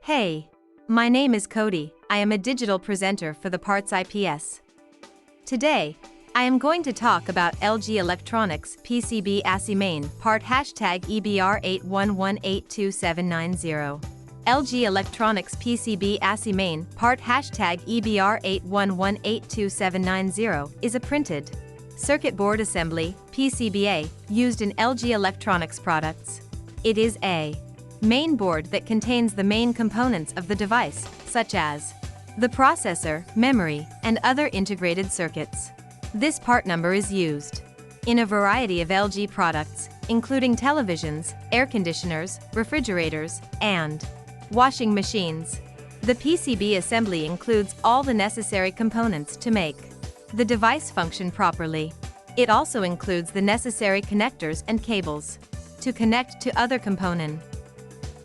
Hey, my name is Cody. I am a digital presenter for the PartsIPS. Today, I am going to talk about LG Electronics PCB Assy-Main part #EBR81182790. LG Electronics PCB Assy-Main part #EBR81182790 is a printed circuit board assembly PCBA used in LG Electronics products. It is a main board that contains the main components of the device, such as the processor, memory, and other integrated circuits. This part number is used in a variety of LG products, including televisions, air conditioners, refrigerators, and washing machines. The PCB assembly includes all the necessary components to make the device function properly. It also includes the necessary connectors and cables to connect to other components.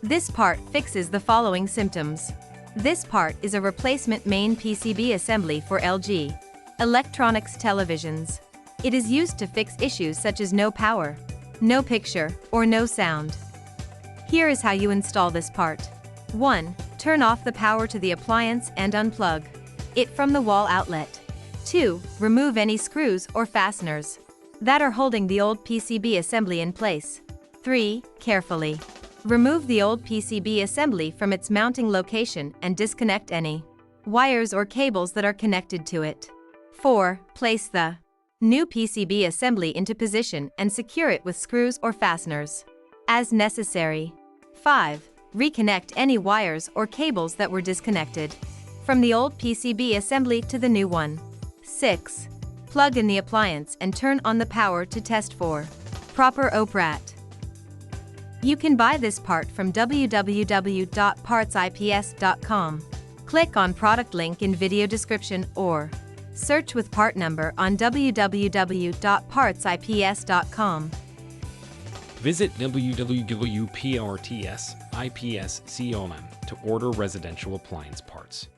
This part fixes the following symptoms. This part is a replacement main PCB assembly for LG Electronics televisions. It is used to fix issues such as no power, no picture, or no sound. Here is how you install this part. 1. Turn off the power to the appliance and unplug it from the wall outlet. 2. Remove any screws or fasteners that are holding the old PCB assembly in place. 3. Carefully remove the old PCB assembly from its mounting location and disconnect any wires or cables that are connected to it. 4. Place the new PCB assembly into position and secure it with screws or fasteners as necessary. 5. Reconnect any wires or cables that were disconnected from the old PCB assembly to the new one. 6. Plug in the appliance and turn on the power to test for proper operat. You can buy this part from www.partsips.com. Click on product link in video description or search with part number on www.partsips.com. Visit www.partsips.com to order residential appliance parts.